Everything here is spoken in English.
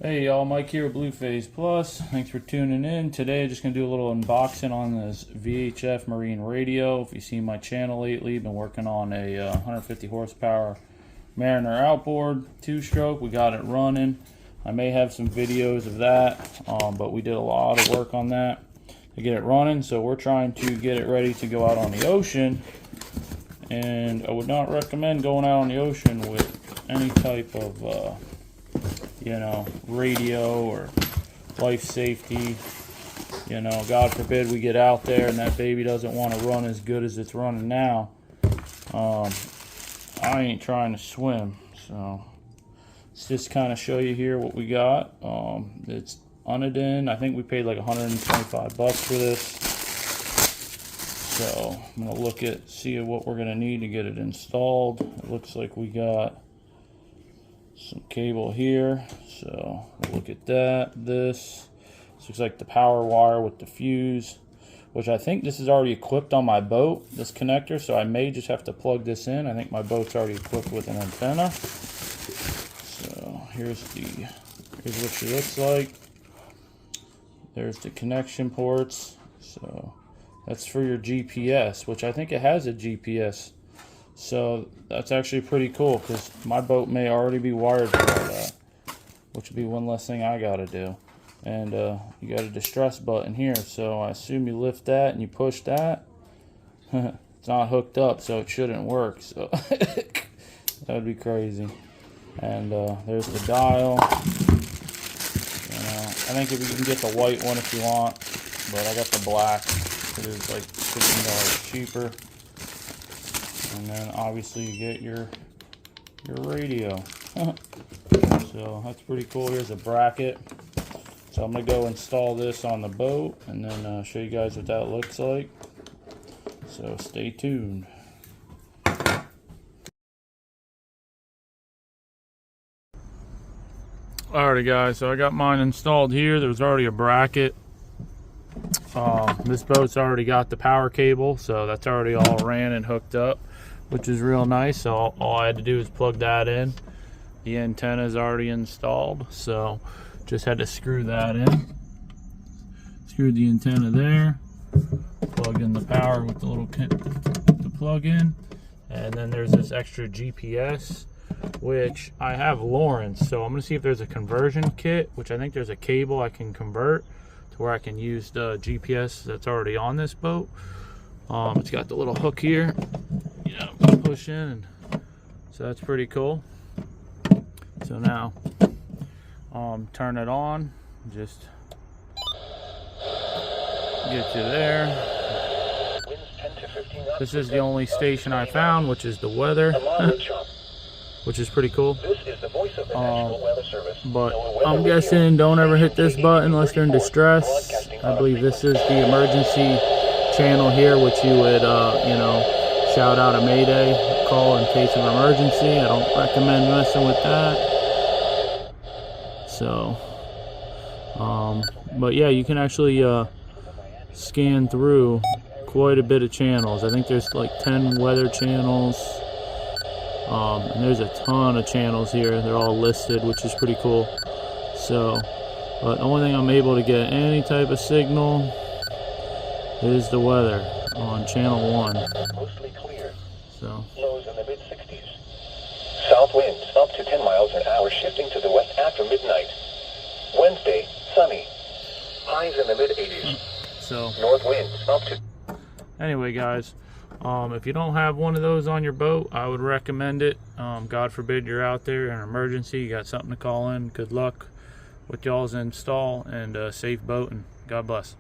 Hey y'all, Mike here with Blueface Plus. Thanks for tuning in. Today just going to do a little unboxing on this VHF marine radio. If you've seen my channel lately, been working on a 150 horsepower Mariner outboard 2-stroke. We got it running. I may have some videos of that, but we did a lot of work on that to get it running. So we're trying to get it ready to go out on the ocean. And I would not recommend going out on the ocean with any type of radio or life safety. God forbid we get out there and that baby doesn't want to run as good as it's running now. I ain't trying to swim, so let's just kind of show you here what we got. It's uniden. I think we paid like 125 bucks for this. So I'm gonna see what we're gonna need to get it installed. It looks like we got some cable here, so we'll look at that. This looks like the power wire with the fuse, which I think this is already equipped on my boat, this connector, so I may just have to plug this in. I think my boat's already equipped with an antenna. So here's what she looks like. There's the connection ports. So that's for your GPS, which I think it has a GPS. So that's actually pretty cool, because my boat may already be wired for all that, which would be one less thing I gotta do. And you got a distress button here, so I assume you lift that and you push that. It's not hooked up, so it shouldn't work, so that would be crazy. And there's the dial. I think if you can get the white one if you want, but I got the black. It is like $15 cheaper. And then obviously you get your radio. So that's pretty cool. Here's a bracket. So I'm gonna go install this on the boat and then show you guys what that looks like. So stay tuned. Alrighty guys, so I got mine installed here. There's already a bracket. This boat's already got the power cable, so that's already all ran and hooked up, which is real nice. So all I had to do is plug that in. The antenna is already installed, so just had to screw that in. Screwed the antenna there, plugged in the power with the little the plug in, and then there's this extra GPS, which I have Lawrence, so I'm gonna see if there's a conversion kit, which I think there's a cable I can convert to where I can use the GPS that's already on this boat. It's got the little hook here, push in, and so that's pretty cool. So now turn it on, just get you there. This is the only station I found, which is the weather, which is pretty cool. But I'm guessing don't ever hit this button unless you're in distress. I believe this is the emergency channel here, which you would shout out a mayday call in case of emergency. I don't recommend messing with that. So but yeah, you can actually scan through quite a bit of channels. I think there's like 10 weather channels, and there's a ton of channels here. They're all listed, which is pretty cool. So but the only thing I'm able to get any type of signal is the weather on channel 1. Mostly clear. So Lows in the mid-60s. South winds up to 10 miles an hour, shifting to the west after midnight. Wednesday, sunny. Highs in the mid-80s. So North winds up to... Anyway guys, if you don't have one of those on your boat, I would recommend it. God forbid you're out there in an emergency, you got something to call in. Good luck with y'all's install, and safe boating. God bless.